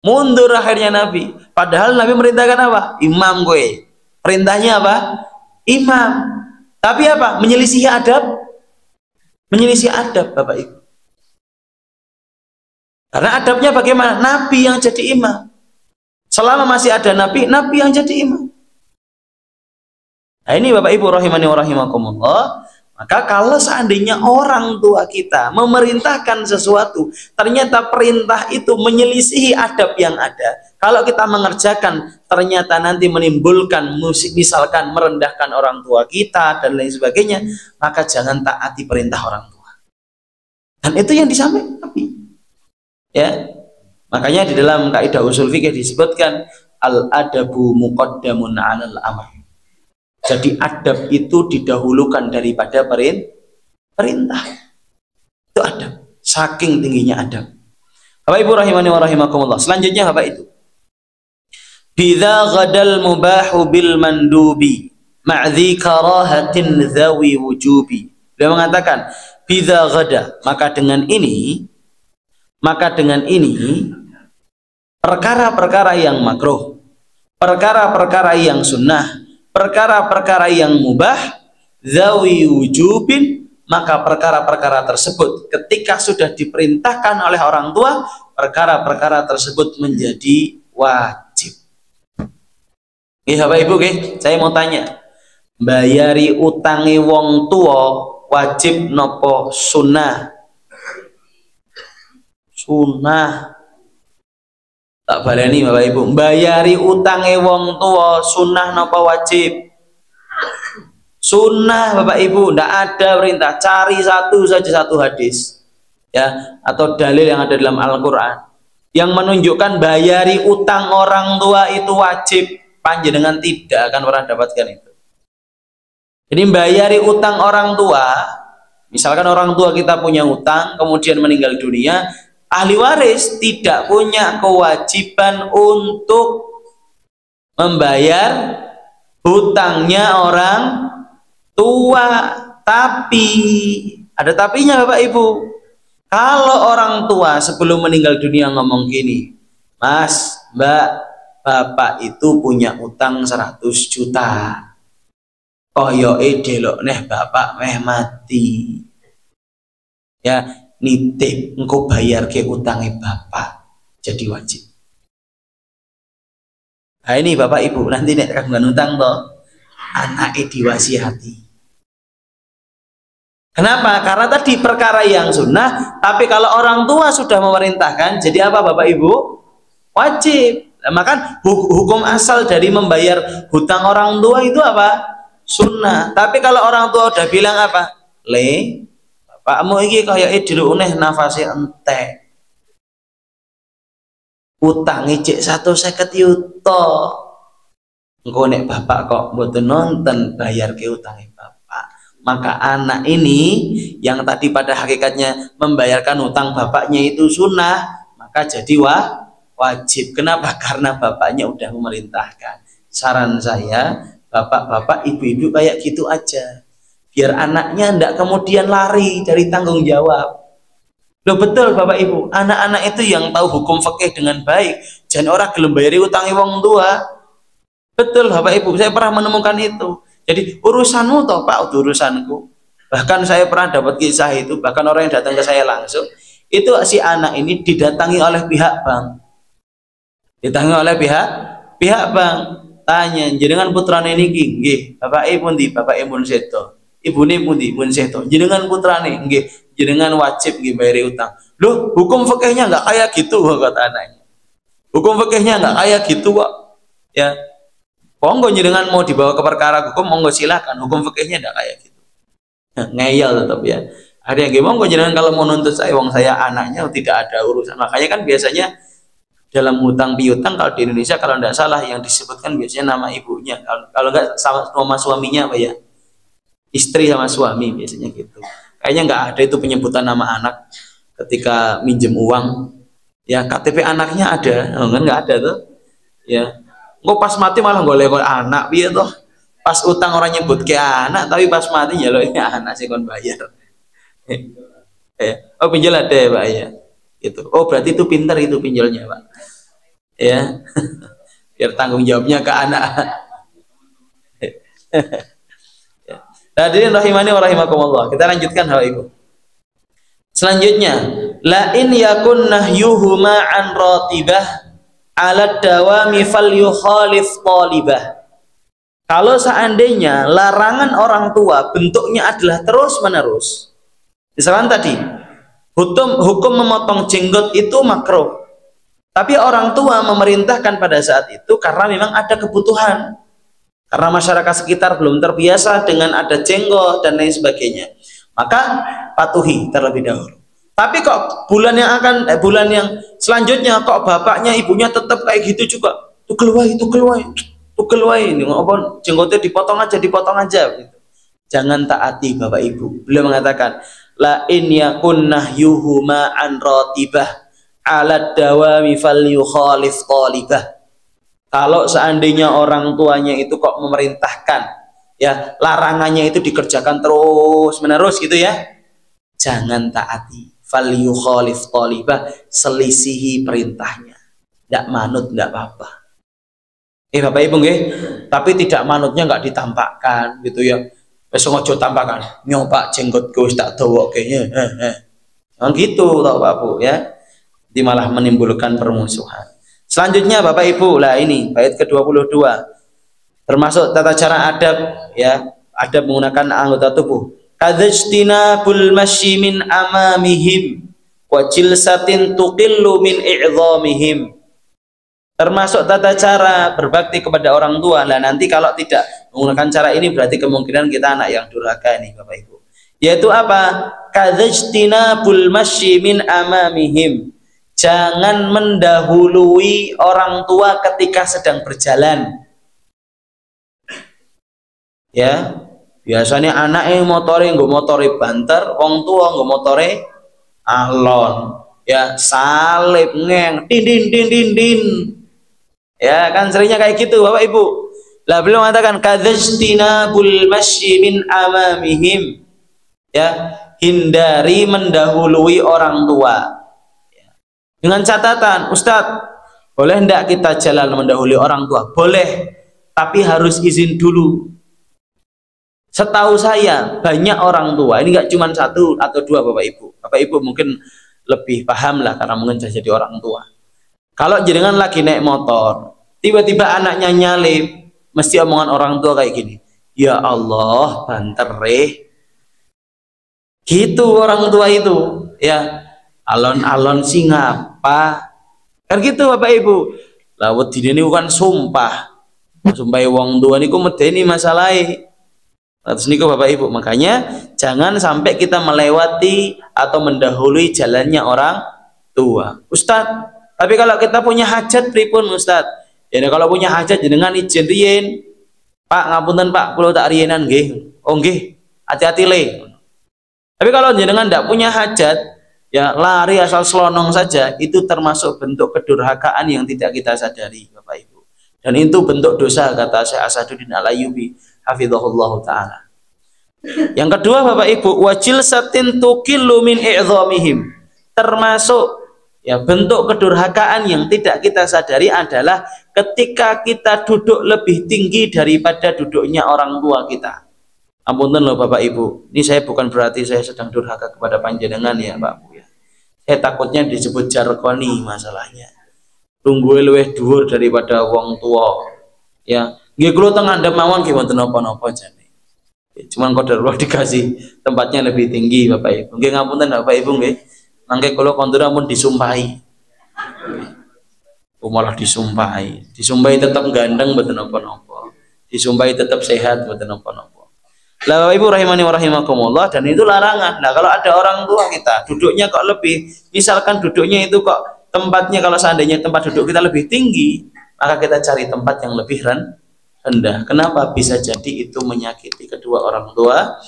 Mundur akhirnya Nabi. Padahal Nabi merintahkan apa? Imam gue. Perintahnya apa? Imam. Tapi apa? Menyelisih adab. Menyelisih adab, Bapak Ibu. Karena adabnya bagaimana? Nabi yang jadi imam. Selama masih ada Nabi, Nabi yang jadi imam. Nah ini Bapak Ibu rahimani wa rahimakumullah. Maka kalau seandainya orang tua kita memerintahkan sesuatu, ternyata perintah itu menyelisihi adab yang ada. Kalau kita mengerjakan, ternyata nanti menimbulkan musik, misalkan merendahkan orang tua kita dan lain sebagainya, maka jangan taati perintah orang tua. Dan itu yang disampaikan Nabi. Ya, makanya di dalam kaidah usul fikih disebutkan al-adabu muqaddamun 'alal amr. Jadi adab itu didahulukan daripada perintah. Itu adab. Saking tingginya adab. Bapak Ibu rahimani wa rahimakumullah. Selanjutnya Bapak itu. Bidza ghadal mubahu bil mandubi ma'dhi karahatin dzawi wujubi. Beliau mengatakan, bidza ghada, maka dengan ini perkara-perkara yang makruh, perkara-perkara yang sunnah, perkara-perkara yang mubah, zawi wujubin, maka perkara-perkara tersebut ketika sudah diperintahkan oleh orang tua, perkara-perkara tersebut menjadi wajib. Bapak Ibu, saya mau tanya, bayari utangi wong tua wajib nopo sunnah? Sunnah. Tak baleni Bapak Ibu, bayari utange wong tua sunnah napa wajib? Sunnah Bapak Ibu, tidak ada perintah. Cari satu hadis ya, atau dalil yang ada dalam Al-Quran yang menunjukkan bayari utang orang tua itu wajib. Panjenengan tidak akan pernah dapatkan itu. Jadi bayari utang orang tua, misalkan orang tua kita punya utang kemudian meninggal dunia, ahli waris tidak punya kewajiban untuk membayar hutangnya orang tua. Tapi ada tapinya Bapak Ibu. Kalau orang tua sebelum meninggal dunia ngomong gini, Mas, Mbak, Bapak itu punya utang 100 juta. Koyoke delok neh Bapak meh mati. Ya, nitip engkau bayar ke utangnya Bapak, jadi wajib. Nah ini Bapak Ibu, nanti nek kagungan utang toh anaknya diwasiati. Kenapa? Karena tadi perkara yang sunnah, tapi kalau orang tua sudah memerintahkan, jadi apa Bapak Ibu? Wajib. Nah, maka hukum asal dari membayar hutang orang tua itu apa? Sunnah. Tapi kalau orang tua udah bilang apa? Pakmu iki kaya diluk neh nafase entek. Utange cek 150 yuta. Engko nek bapak kok mboten nonton bayar ke utange bapak. Maka anak ini yang tadi pada hakikatnya membayarkan hutang bapaknya itu sunnah, maka jadi wajib. Kenapa? Karena bapaknya udah memerintahkan. Saran saya, bapak-bapak, ibu-ibu kayak gitu aja. Biar anaknya ndak kemudian lari dari tanggung jawab. Loh betul Bapak Ibu, anak-anak itu yang tahu hukum fikih dengan baik. Jangan orang gelem bayari utangi wong tua. Betul Bapak Ibu, saya pernah menemukan itu. Jadi urusanmu toh Pak, urusanku. Bahkan saya pernah dapat kisah itu, bahkan orang yang datang ke saya langsung, itu si anak ini didatangi oleh pihak bank. Didatangi oleh pihak bank. Tanya, jenengan putrane niki nggih, bapake pundi? Bapake mun sedo. Ibune pundi? Mun sedo. Jenengan putrane nggih, jenengan wajib nggih bayar utang. Loh, hukum fikihnya enggak kayak gitu kata anaknya. Hukum fikihnya enggak kayak gitu kok. Ya. Monggo jenengan mau dibawa ke perkara hukum, monggo silakan. Hukum fikihnya enggak kayak gitu. Ngeyel tetap ya. Ada yang monggo jenengan kalau mau nuntut saya, wong saya anaknya tidak ada urusan. Makanya kan biasanya dalam hutang piutang kalau di Indonesia kalau tidak salah yang disebutkan biasanya nama ibunya, kalau enggak sama nama suaminya apa ya, istri sama suami biasanya gitu. Kayaknya nggak ada itu penyebutan nama anak ketika minjem uang. Ya KTP anaknya ada, kan nggak ada tuh. Ya, kok pas mati malah golek anak, piye toh? Pas utang orang nyebut ke anak, tapi pas mati ya lo ini anak sih kon bayar. Oh pinjol ada ya Pak ya. Itu. Oh berarti itu pintar itu pinjolnya Pak. Ya. Biar tanggung jawabnya ke anak. Hadirin rahimani wa rahimakumullah. Kita lanjutkan Bapak Ibu. Selanjutnya, la in yakun nahyuhuma an ratibah ala dawami falyukhalif talibah. Kalau seandainya larangan orang tua bentuknya adalah terus-menerus. Misalkan tadi, hukum memotong jenggot itu makruh. Tapi orang tua memerintahkan pada saat itu karena memang ada kebutuhan. Karena masyarakat sekitar belum terbiasa dengan ada jenggot dan lain sebagainya. Maka patuhi terlebih dahulu. Tapi kok bulan yang selanjutnya kok bapaknya ibunya tetap kayak gitu juga. Tukel wae ini apa jenggotnya dipotong aja gitu. Jangan taati Bapak Ibu. Beliau mengatakan la in yakun nahyuhuma an ratibah ala dawami falyukhalif talibah. Kalau seandainya orang tuanya itu kok memerintahkan ya larangannya itu dikerjakan terus menerus gitu ya, jangan taati. Falyukhalif talibah, selisihi perintahnya. Tidak manut tidak apa-apa. Bapak Ibu nggih, tapi tidak manutnya nggak ditampakkan gitu ya. Wis ngojo tampakan, nyoba jenggotku wis tak dawokke. Jangan gitu tau Bapak Ibu ya. Jadi malah menimbulkan permusuhan. Selanjutnya Bapak Ibu, lah ini bait ke-22. Termasuk tata cara adab ya, adab menggunakan anggota tubuh. Kadzajtinabul masyi min amamihim wa jilsatin tuqillu min i'dhamihim. Termasuk tata cara berbakti kepada orang tua. Lah nanti kalau tidak menggunakan cara ini berarti kemungkinan kita anak yang durhaka ini Bapak Ibu. Yaitu apa? Kadzajtinabul masyi min amamihim. Jangan mendahului orang tua ketika sedang berjalan. Ya, biasanya anaknya motore banter, wong tua nggo motore alon. Ya, salib ngeng, din. Ya, kan seringnya kayak gitu Bapak Ibu. Lah beliau mengatakan kadzajtinabul masyi min amamihim. Ya, hindari mendahului orang tua. Dengan catatan, Ustadz, boleh enggak kita jalan mendahului orang tua? Boleh, tapi harus izin dulu. Setahu saya, banyak orang tua, ini enggak cuma satu atau dua Bapak Ibu. Bapak Ibu mungkin lebih paham lah, karena mungkin saya jadi orang tua. Kalau jenengan lagi naik motor, tiba-tiba anaknya nyalip, mesti omongan orang tua kayak gini, ya Allah, bantereh. Gitu orang tua itu, ya. Alon-alon sing ngapa? Kan gitu Bapak Ibu. Lah wedine niku kan sumpah. Sumpah wong tua niku medeni masalahe. Terus niku Bapak Ibu, makanya jangan sampai kita melewati atau mendahului jalannya orang tua. Ustadz, tapi kalau kita punya hajat pripun Ustadz? Ya kalau punya hajat jenengan izin riyen. Pak, ngapunten Pak, kula tak riyenan nggih. Oh nggih, hati-hati le. Tapi kalau jenengan ndak punya hajat, ya lari asal selonong saja, itu termasuk bentuk kedurhakaan yang tidak kita sadari Bapak Ibu. Dan itu bentuk dosa kata Syekh Asaduddin Al-Ayyubi hafizahullah ta'ala. Yang kedua Bapak Ibu, wajil satin tuqillu min i'dhamihim. Termasuk ya bentuk kedurhakaan yang tidak kita sadari adalah ketika kita duduk lebih tinggi daripada duduknya orang tua kita. Ampunten loh Bapak Ibu, ini saya bukan berarti saya sedang durhaka kepada panjenengan ya Pak Bu ya. Saya takutnya disebut jarkoni masalahnya. Tunggu luwih dhuwur daripada wong tua. Ya, nggih kula teng ngandhap mawon nggih wonten napa-napa jane. Cuman qadarullah dikasih tempatnya lebih tinggi Bapak Ibu. Nggih ngapunten Bapak Ibu nggih. Mangke kula kondur ampun disumpahi. Malah disumpahi. Disumpahi tetap gandeng mboten napa-napa. Disumpahi tetap sehat mboten napa-napa. Lah Bapak Ibu rahimani wa rahimakumullah, dan itu larangan. Nah kalau ada orang tua kita duduknya kok lebih, misalkan duduknya itu kok tempatnya, kalau seandainya tempat duduk kita lebih tinggi, maka kita cari tempat yang lebih rendah. Kenapa? Bisa jadi itu menyakiti kedua orang tua